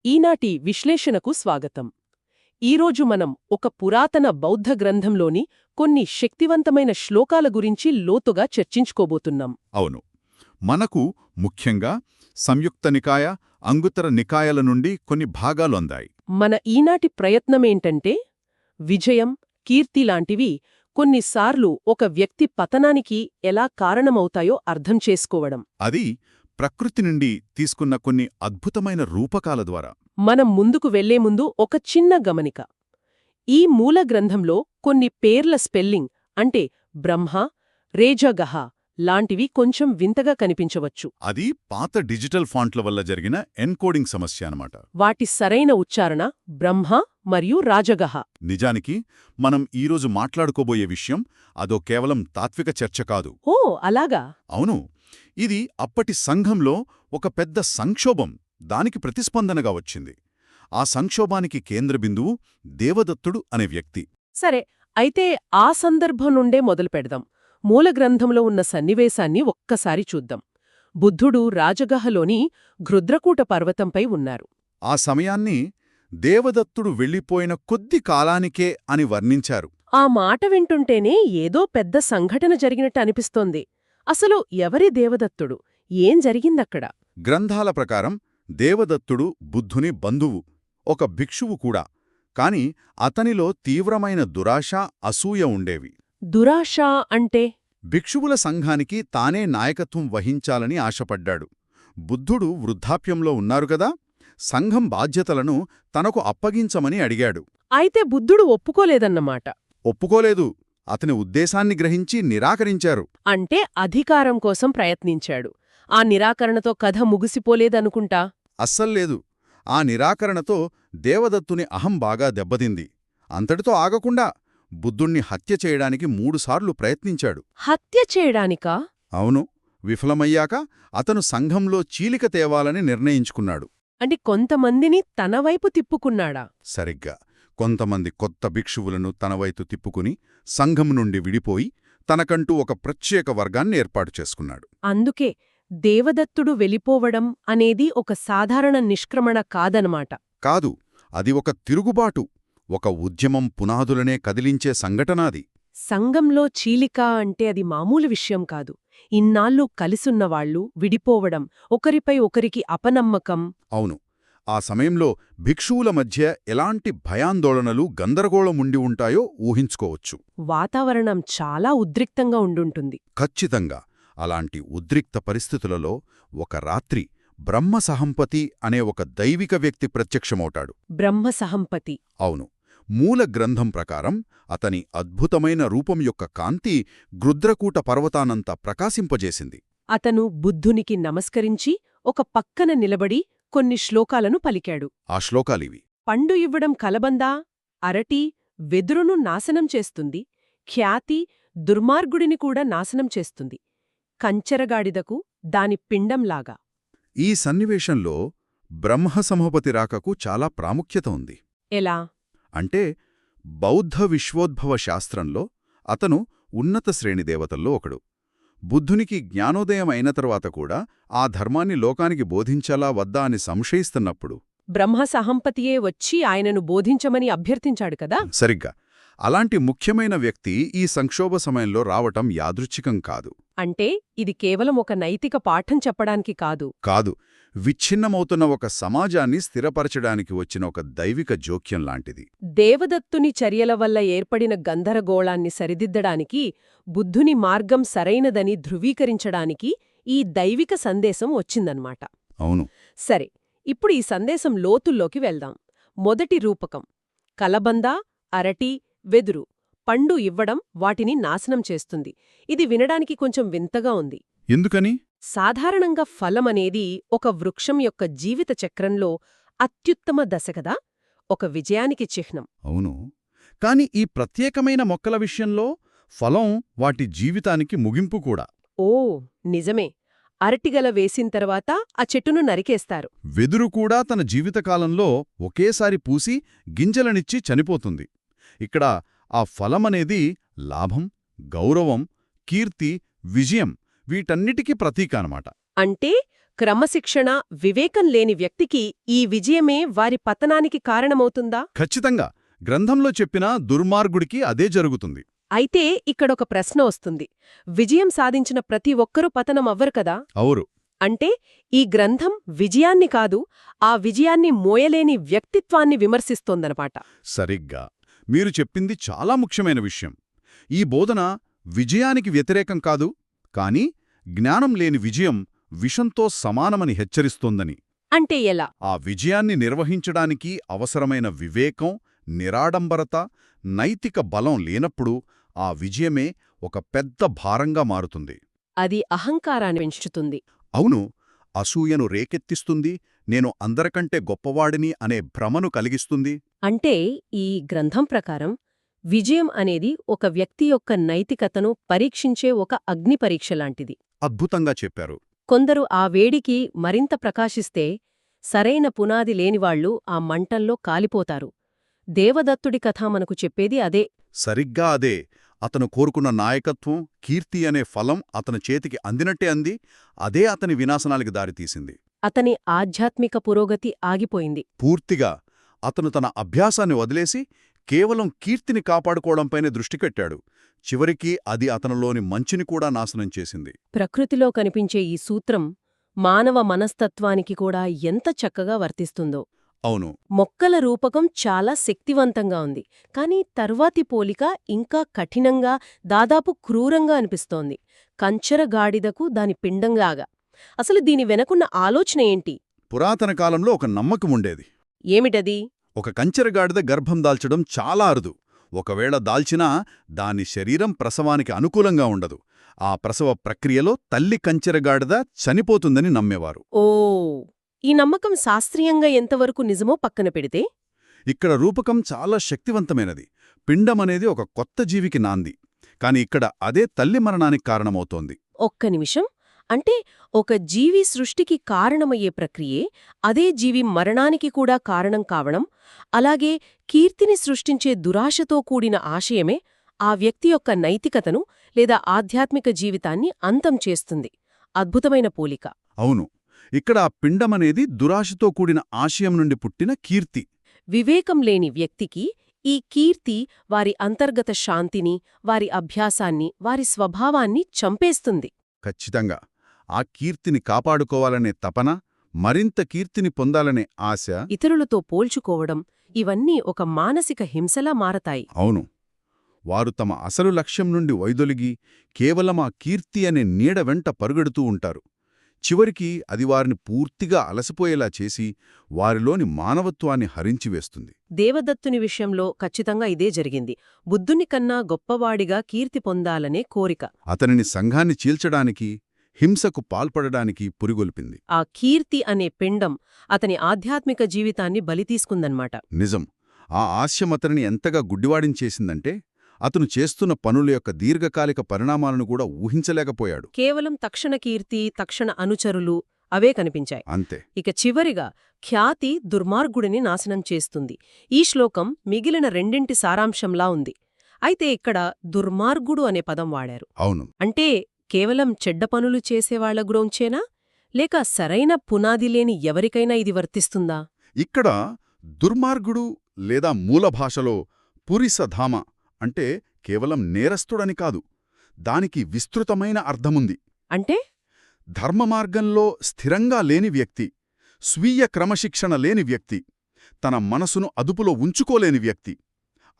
ఈనాటి విశ్లేషణకు స్వాగతం. ఈరోజు మనం ఒక పురాతన బౌద్ధ గ్రంథంలోని కొన్ని శక్తివంతమైన శ్లోకాల గురించి లోతుగా చర్చించుకోబోతున్నాం. అవును. మనకు ముఖ్యంగా సంయుక్త నికాయ, అంగుత్తర నికాయల నుండి కొన్ని భాగాలు అందాయి. మన ఈనాటి ప్రయత్నమేంటంటే విజయం, కీర్తి లాంటివి కొన్నిసార్లు ఒక వ్యక్తి పతనానికి ఎలా కారణమవుతాయో అర్థం చేసుకోవడం. అది ప్రకృతి నుండి తీసుకున్న కొన్ని అద్భుతమైన రూపకాల ద్వారా. మనం ముందుకు వెళ్లే ముందు ఒక చిన్న గమనిక. ఈ మూల గ్రంథంలో కొన్ని పేర్ల స్పెల్లింగ్ అంటే బ్రహ్మ, రేజగహ లాంటివి కొంచెం వింతగా కనిపించవచ్చు. అది పాత డిజిటల్ ఫాంట్ల వల్ల జరిగిన ఎన్కోడింగ్ సమస్య అన్నమాట. వాటి సరైన ఉచ్చారణ బ్రహ్మ మరియు రాజగహ. నిజానికి మనం ఈరోజు మాట్లాడుకోబోయే విషయం అదో కేవలం తాత్విక చర్చ కాదు. ఓ అలాగా. అవును, ఇది అప్పటి సంఘంలో ఒక పెద్ద సంక్షోభం, దానికి ప్రతిస్పందనగా వచ్చింది. ఆ సంక్షోభానికి కేంద్రబిందువు దేవదత్తుడు అనే వ్యక్తి. సరే, అయితే ఆ సందర్భం నుండే మొదలుపెడదాం. మూలగ్రంథంలో ఉన్న సన్నివేశాన్ని ఒక్కసారి చూద్దాం. బుద్ధుడు రాజగహలోని ఘృద్రకూట పర్వతంపై ఉన్నారు. ఆ సమయాన్ని దేవదత్తుడు వెళ్ళిపోయిన కొద్ది కాలానికే అని వర్ణించారు. ఆ మాట వింటుంటేనే ఏదో పెద్ద సంఘటన జరిగినట్టు అనిపిస్తోంది. అసలు ఎవరి దేవదత్తుడు? ఏం జరిగిందక్కడ? గ్రంథాల ప్రకారం దేవదత్తుడు బుద్ధుని బంధువు, ఒక భిక్షువు కూడా. కాని అతనిలో తీవ్రమైన దురాశ, అసూయ ఉండేవి. దురాశ అంటే? భిక్షువుల సంఘానికి తానే నాయకత్వం వహించాలని ఆశపడ్డాడు. బుద్ధుడు వృద్ధాప్యంలో ఉన్నారుగదా, సంఘం బాధ్యతలను తనకు అప్పగించమని అడిగాడు. అయితే బుద్ధుడు ఒప్పుకోలేదన్నమాట. ఒప్పుకోలేదు. అతని ఉద్దేశాన్ని గ్రహించి నిరాకరించారు. అంటే అధికారం కోసం ప్రయత్నించాడు. ఆ నిరాకరణతో కథ ముగిసిపోలేదనుకుంటా. అస్సల్లేదు. ఆ నిరాకరణతో దేవదత్తుని అహం బాగా దెబ్బతింది. అంతటితో ఆగకుండా బుద్ధుణ్ణి హత్య చేయడానికి 3 సార్లు ప్రయత్నించాడు. హత్య చేయడానికా? అవును. విఫలమయ్యాక అతను సంఘంలో చీలిక తేవాలని నిర్ణయించుకున్నాడు. అంటే కొంతమందిని తన వైపు తిప్పుకున్నాడా? సరిగ్గా. కొంతమంది కొత్త భిక్షువులను తనవైపు తిప్పుకుని సంఘం నుండి విడిపోయి తనకంటూ ఒక ప్రత్యేక వర్గాన్ని ఏర్పాటు చేసుకున్నాడు. అందుకే దేవదత్తుడు వెళ్ళిపోవడం అనేది ఒక సాధారణ నిష్క్రమణ కాదనమాట. కాదు, అది ఒక తిరుగుబాటు, ఒక ఉద్యమం పునాదులనే కదిలించే సంఘటనాది. సంఘంలో చీలిక అంటే అది మామూలు విషయం కాదు. ఇన్నాళ్ళు కలిసున్నవాళ్లు విడిపోవడం, ఒకరిపై ఒకరికి అపనమ్మకం. అవును. ఆ సమయంలో భిక్షువుల మధ్య ఎలాంటి భయాందోళనలు, గందరగోళముండి ఉంటాయో ఊహించుకోవచ్చు. వాతావరణం చాలా ఉద్రిక్తంగా ఉండుంటుంది. ఖచ్చితంగా. అలాంటి ఉద్రిక్త పరిస్థితులలో ఒక రాత్రి బ్రహ్మసహంపతి అనే ఒక దైవిక వ్యక్తి ప్రత్యక్షమవుతాడు. బ్రహ్మసహంపతి? అవును. మూల గ్రంథం ప్రకారం అతని అద్భుతమైన రూపం యొక్క కాంతి ఘృద్రకూట పర్వతానంతా ప్రకాశింపజేసింది. అతను బుద్ధునికి నమస్కరించి ఒక పక్కన నిలబడి కొన్ని శ్లోకాలను పలికాడు. ఆ శ్లోకాలివి: పండు ఇవ్వడం కలబందా, అరటి వెదురును నాశనం చేస్తుంది, ఖ్యాతి దుర్మార్గుడిని కూడా నాశనం చేస్తుంది, కంచెరగాడిదకు దాని పిండంలాగా. ఈ సన్నివేశంలో బ్రహ్మసమపతి రాకకు చాలా ప్రాముఖ్యత ఉంది. ఎలా? అంటే బౌద్ధ విశ్వోద్భవ శాస్త్రంలో అతను ఉన్నత శ్రేణి దేవతల్లో ఒకడు. బుద్ధునికి జ్ఞానోదయం అయిన తర్వాత కూడా ఆ ధర్మాన్ని లోకానికి బోధించాలా వద్దా అని సంశయిస్తున్నప్పుడు బ్రహ్మసహంపతియే వచ్చి ఆయనను బోధించమని అభ్యర్థించాడు కదా. సరిగ్గా. అలాంటి ముఖ్యమైన వ్యక్తి ఈ సంక్షోభ సమయంలో రావటం యాదృచ్ఛికం కాదు. అంటే ఇది కేవలం ఒక నైతిక పాఠం చెప్పడానికి కాదు. కాదు. విచ్ఛిన్నమవుతున్న ఒక సమాజాన్ని స్థిరపరచడానికి వచ్చిన ఒక దైవిక జోక్యం లాంటిది. దేవదత్తుని చర్యల వల్ల ఏర్పడిన గందరగోళాన్ని సరిదిద్దడానికి, బుద్ధుని మార్గం సరైనదని ధృవీకరించడానికి ఈ దైవిక సందేశం వచ్చిందన్నమాట. అవును. సరే, ఇప్పుడు ఈ సందేశం లోతుల్లోకి వెళ్దాం. మొదటి రూపకం కలబంద, అరటి, వెదురు పండు ఇవ్వడం వాటిని నాశనం చేస్తుంది. ఇది వినడానికి కొంచెం వింతగా ఉంది. ఎందుకని? సాధారణంగా ఫలమనేది ఒక వృక్షం యొక్క జీవిత చక్రంలో అత్యుత్తమ దశ కదా, ఒక విజయానికి చిహ్నం. అవును. కాని ఈ ప్రత్యేకమైన మొక్కల విషయంలో ఫలం వాటి జీవితానికి ముగింపు కూడా. ఓ నిజమే. అరటిగల వేసిన తర్వాత ఆ చెట్టును నరికేస్తారు. వెదురు కూడా తన జీవితకాలంలో ఒకేసారి పూసి గింజలనిచ్చి చనిపోతుంది. ఇక్కడ ఆ ఫలమనేది లాభం, గౌరవం, కీర్తి, విజయం వీటన్నిటికీ ప్రతీక అనమాట. అంటే క్రమశిక్షణ, వివేకం లేని వ్యక్తికి ఈ విజయమే వారి పతనానికి కారణమవుతుందా? ఖచ్చితంగా గ్రంథంలో చెప్పిన దుర్మార్గుడికి అదే జరుగుతుంది. అయితే ఇక్కడొక ప్రశ్న వస్తుంది. విజయం సాధించిన ప్రతి ఒక్కరూ పతనమవ్వరు కదా? అవురు. అంటే ఈ గ్రంథం విజయాన్ని కాదు, ఆ విజయాన్ని మోయలేని వ్యక్తిత్వాన్ని విమర్శిస్తోందనమాట. సరిగ్గా మీరు చెప్పింది చాలా ముఖ్యమైన విషయం. ఈ బోధన విజయానికి వ్యతిరేకం కాదు, కాని జ్ఞానం లేని విజయం విషంతో సమానమని హెచ్చరిస్తోందని. అంటే ఎలా? ఆ విజయాన్ని నిర్వహించడానికి అవసరమైన వివేకం, నిరాడంబరత, నైతిక బలం లేనప్పుడు ఆ విజయమే ఒక పెద్ద భారంగా మారుతుంది. అది అహంకారాన్ని పెంచుతుంది. అవును, అసూయను రేకెత్తిస్తుంది, నేను అందరికంటే గొప్పవాడిని అనే భ్రమను కలిగిస్తుంది. అంటే ఈ గ్రంథం ప్రకారం విజయం అనేది ఒక వ్యక్తి యొక్క నైతికతను పరీక్షించే ఒక అగ్ని పరీక్ష లాంటిది. అద్భుతంగా చెప్పారు. కొందరు ఆ వేడికి మరింత ప్రకాశిస్తే సరైన పునాది లేనివాళ్లు ఆ మంటల్లో కాలిపోతారు. దేవదత్తుడి కథ మనకు చెప్పేది అదే. సరిగ్గా అదే. అతను కోరుకున్న నాయకత్వం, కీర్తి అనే ఫలం అతని చేతికి అందినట్టే అంది, అదే అతని వినాశనానికి దారితీసింది. అతని ఆధ్యాత్మిక పురోగతి ఆగిపోయింది. పూర్తిగా అతను తన అభ్యాసాన్ని వదిలేసి కేవలం కీర్తిని కాపాడుకోవడంపైనే దృష్టికెట్టాడు. చివరికి అది అతనిలోని మంచిని కూడా నాశనం చేసింది. ప్రకృతిలో కనిపించే ఈ సూత్రం మానవ మనస్తత్వానికి కూడా ఎంత చక్కగా వర్తిస్తుందో. అవును. మొక్కల రూపకం చాలా శక్తివంతంగా ఉంది, కానీ తర్వాతి పోలిక ఇంకా కఠినంగా, దాదాపు క్రూరంగా అనిపిస్తోంది. కంచర గాడిదకు దాని పిండంలాగా. అసలు దీని వెనకున్న ఆలోచన ఏంటి? పురాతన కాలంలో ఒక నమ్మకం ఉండేది. ఏమిటది? ఒక కంచెరగాడిద గర్భం దాల్చడం చాలా అరుదు. ఒకవేళ దాల్చినా దాని శరీరం ప్రసవానికి అనుకూలంగా ఉండదు. ఆ ప్రసవ ప్రక్రియలో తల్లి కంచెరగాడిద చనిపోతుందని నమ్మేవారు. ఓ, ఈ నమ్మకం శాస్త్రీయంగా ఎంతవరకు నిజమో పక్కన పెడితే, ఇక్కడ రూపకం చాలా శక్తివంతమైనది. పిండమనేది ఒక కొత్త జీవికి నాంది. కాని ఇక్కడ అదే తల్లి మరణానికి కారణమవుతోంది. ఒక్క నిమిషం. అంటే ఒక జీవి సృష్టికి కారణమయ్యే ప్రక్రియే అదే జీవి మరణానికి కూడా కారణం కావడం, అలాగే కీర్తిని సృష్టించే దురాశతో కూడిన ఆశయమే ఆ వ్యక్తి యొక్క నైతికతను లేదా ఆధ్యాత్మిక జీవితాన్ని అంతం చేస్తుంది. అద్భుతమైన పోలిక. అవును, ఇక్కడ ఆ పిండమనేది దురాశతో కూడిన ఆశయం నుండి పుట్టిన కీర్తి. వివేకం లేని వ్యక్తికి ఈ కీర్తి వారి అంతర్గత శాంతిని, వారి అభ్యాసాన్ని, వారి స్వభావాన్ని చంపేస్తుంది. ఖచ్చితంగా ఆ కీర్తిని కాపాడుకోవాలనే తపన, మరింత కీర్తిని పొందాలనే ఆశ, ఇతరులతో పోల్చుకోవడం, ఇవన్నీ ఒక మానసిక హింసలా మారతాయి. అవును, వారు తమ అసలు లక్ష్యం నుండి వైదొలిగి కేవలం ఆ కీర్తి అనే నీడ వెంట పరుగెడుతూ ఉంటారు. చివరికి అది వారిని పూర్తిగా అలసిపోయేలా చేసి వారిలోని మానవత్వాన్ని హరించివేస్తుంది. దేవదత్తుని విషయంలో ఖచ్చితంగా ఇదే జరిగింది. బుద్ధుని కన్నా గొప్పవాడిగా కీర్తి పొందాలనే కోరిక అతనిని సంఘాన్ని చీల్చడానికి, హింసకు పాల్పడడానికి పురిగొల్పింది. ఆ కీర్తి అనే పిండం అతని ఆధ్యాత్మిక జీవితాన్ని బలితీసుకుందన్నమాట. నిజం. ఆ ఆశయం అతనిని ఎంతగా గుడ్డివాడించేసిందంటే అతను చేస్తున్న పనుల యొక్క దీర్ఘకాలిక పరిణామాలను కూడా ఊహించలేకపోయాడు. కేవలం తక్షణ కీర్తి, తక్షణ అనుచరులు అవే కనిపించాయి. అంతే. ఇక చివరిగా ఖ్యాతి దుర్మార్గుడిని నాశనం చేస్తుంది. ఈ శ్లోకం మిగిలిన రెండింటి సారాంశంలా ఉంది. అయితే ఇక్కడ దుర్మార్గుడు అనే పదం వాడారు. అవును. అంటే కేవలం చెడ్డ పనులు చేసేవాళ్ల గురించేనా, లేక సరైన పునాది లేని ఎవరికైనా ఇది వర్తిస్తుందా? ఇక్కడ దుర్మార్గుడు లేదా మూల భాషలో పురిసధామ అంటే కేవలం నేరస్తుడని కాదు, దానికి విస్తృతమైన అర్థముంది. అంటే ధర్మమార్గంలో స్థిరంగా లేని వ్యక్తి, స్వీయ క్రమశిక్షణ లేని వ్యక్తి, తన మనసును అదుపులో ఉంచుకోలేని వ్యక్తి.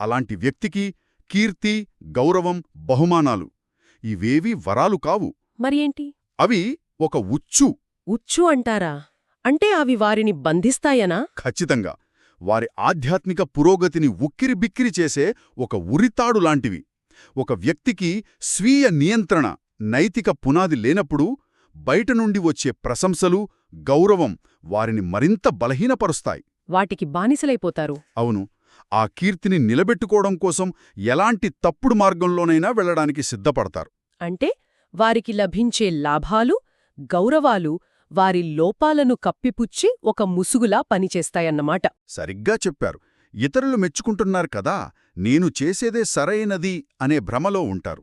అలాంటి వ్యక్తికి కీర్తి, గౌరవం, బహుమానాలు ఇవేవీ వరాలు కావు. మరి ఏంటి? అవి ఒక ఉచ్చు. ఉచ్చు అంటారా? అంటే అవి వారిని బంధిస్తాయనా? ఖచ్చితంగా. వారి ఆధ్యాత్మిక పురోగతిని ఉక్కిరిబిక్కిరి చేసే ఒక ఉరితాడు లాంటివి. ఒక వ్యక్తికి స్వీయ నియంత్రణ, నైతిక పునాది లేనప్పుడు బయట నుండి వచ్చే ప్రశంసలు, గౌరవం వారిని మరింత బలహీనపరుస్తాయి. వాటికి బానిసలైపోతారు. అవును. ఆ కీర్తిని నిలబెట్టుకోవడం కోసం ఎలాంటి తప్పుడు మార్గంలోనైనా వెళ్లడానికి సిద్ధపడతారు. అంటే వారికి లభించే లాభాలు, గౌరవాలు వారి లోపాలను కప్పిపుచ్చి ఒక ముసుగులా పనిచేస్తాయన్నమాట. సరిగ్గా చెప్పారు. ఇతరులు మెచ్చుకుంటున్నారు కదా, నేను చేసేదే సరైనది అనే భ్రమలో ఉంటారు.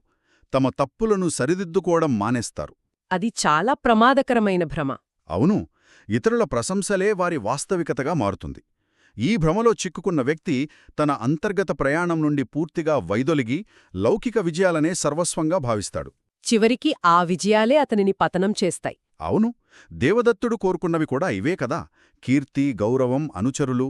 తమ తప్పులను సరిదిద్దుకోవడం మానేస్తారు. అది చాలా ప్రమాదకరమైన భ్రమ. అవును, ఇతరుల ప్రశంసలే వారి వాస్తవికతగా మారుతుంది. ఈ భ్రమలో చిక్కుకున్న వ్యక్తి తన అంతర్గత ప్రయాణం నుండి పూర్తిగా వైదొలిగి లౌకిక విజయాలనే సర్వస్వంగా భావిస్తాడు. చివరికి ఆ విజయాలే అతనిని పతనం చేస్తాయి. అవును, దేవదత్తుడు కోరుకున్నవి కూడా ఇవే కదా, కీర్తి, గౌరవం, అనుచరులు.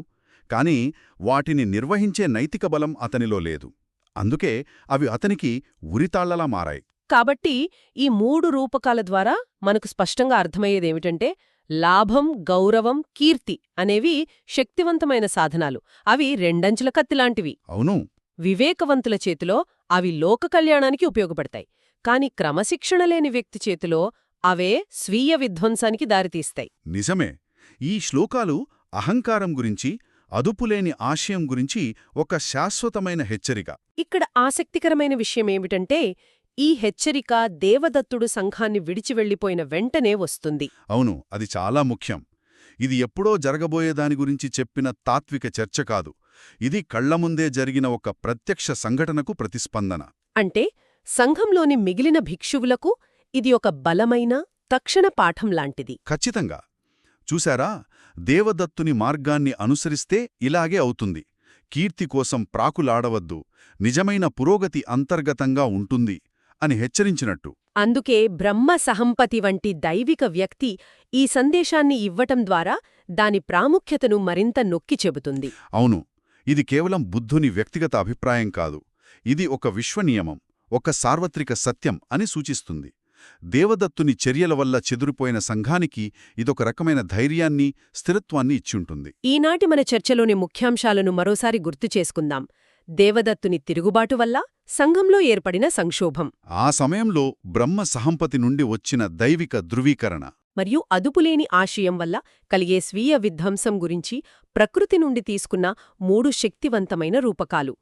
కాని వాటిని నిర్వహించే నైతిక బలం అతనిలో లేదు. అందుకే అవి అతనికి ఉరితాళ్లలా మారాయి. కాబట్టి ఈ 3 రూపకాల ద్వారా మనకు స్పష్టంగా అర్థమయ్యేదేమిటంటే, లాభం, గౌరవం, కీర్తి అనేవి శక్తివంతమైన సాధనాలు. అవి రెండంచుల కత్తిలాంటివి. అవును, వివేకవంతుల చేతిలో అవి లోక కళ్యాణానికి ఉపయోగపడతాయి. కాని క్రమశిక్షణ లేని వ్యక్తి చేతిలో అవే స్వీయ విధ్వంసానికి దారితీస్తాయి. నిజమే. ఈ శ్లోకాలు అహంకారం గురించి, అదుపులేని ఆశయం గురించి ఒక శాశ్వతమైన హెచ్చరిక. ఇక్కడ ఆసక్తికరమైన విషయమేమిటంటే, ఈ హెచ్చరిక దేవదత్తుడు సంఘాన్ని విడిచి వెళ్లిపోయిన వెంటనే వస్తుంది. అవును, అది చాలా ముఖ్యం. ఇది ఎప్పుడో జరగబోయేదాని గురించి చెప్పిన తాత్విక చర్చ కాదు. ఇది కళ్లముందే జరిగిన ఒక ప్రత్యక్ష సంఘటనకు ప్రతిస్పందన. అంటే సంఘంలోని మిగిలిన భిక్షువులకు ఇది ఒక బలమైన తక్షణ పాఠం లాంటిది. ఖచ్చితంగా. చూశారా, దేవదత్తుని మార్గాన్ని అనుసరిస్తే ఇలాగే అవుతుంది. కీర్తి కోసం ప్రాకులాడవద్దు, నిజమైన పురోగతి అంతర్గతంగా ఉంటుంది అని హెచ్చరించినట్టు. అందుకే బ్రహ్మ సహంపతి వంటి దైవిక వ్యక్తి ఈ సందేశాన్ని ఇవ్వటం ద్వారా దాని ప్రాముఖ్యతను మరింత నొక్కి చెబుతుంది. అవును, ఇది కేవలం బుద్ధుని వ్యక్తిగత అభిప్రాయం కాదు. ఇది ఒక విశ్వనియమం, ఒక సార్వత్రిక సత్యం అని సూచిస్తుంది. దేవదత్తుని చర్యల వల్ల చెదురుపోయిన సంఘానికి ఇదొక రకమైన ధైర్యాన్ని, స్థిరత్వాన్ని ఇచ్చుంటుంది. ఈనాటి మన చర్చలోని ముఖ్యాంశాలను మరోసారి గుర్తు చేసుకుందాం. దేవదత్తుని తిరుగుబాటు వల్ల సంఘంలో ఏర్పడిన సంక్షోభం, ఆ సమయంలో బ్రహ్మ సహంపతి నుండి వచ్చిన దైవిక ధృవీకరణ, మరియు అదుపులేని ఆశయం వల్ల కలిగే స్వీయ విధ్వంసం గురించి ప్రకృతి నుండి తీసుకున్న 3 శక్తివంతమైన రూపకాలు: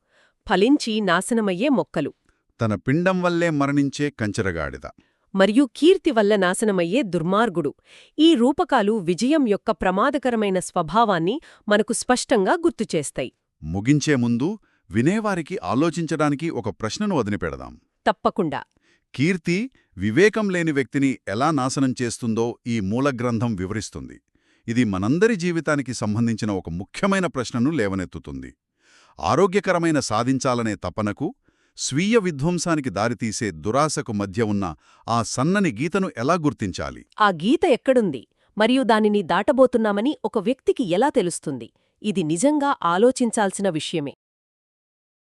ఫలించి నాశనమయ్యే మొక్కలు, తన పిండం వల్లే మరణించే కంచెరగాడిద, మరియు కీర్తి వల్ల నాశనమయ్యే దుర్మార్గుడు. ఈ రూపకాలు విజయం యొక్క ప్రమాదకరమైన స్వభావాన్ని మనకు స్పష్టంగా గుర్తుచేస్తాయి. ముగించే ముందు వినేవారికి ఆలోచించడానికి ఒక ప్రశ్నను వదిలిపెడదాం. తప్పకుండా. కీర్తి వివేకం లేని వ్యక్తిని ఎలా నాశనం చేస్తుందో ఈ మూలగ్రంథం వివరిస్తుంది. ఇది మనందరి జీవితానికి సంబంధించిన ఒక ముఖ్యమైన ప్రశ్నను లేవనెత్తుతుంది. ఆరోగ్యకరమైన సాధించాలనే తపనకు, స్వీయ విధ్వంసానికి దారితీసే దురాశకు మధ్య ఉన్న ఆ సన్నని గీతను ఎలా గుర్తించాలి? ఆ గీత ఎక్కడుంది మరియు దానిని దాటబోతున్నామని ఒక వ్యక్తికి ఎలా తెలుస్తుంది? ఇది నిజంగా ఆలోచించాల్సిన విషయమే.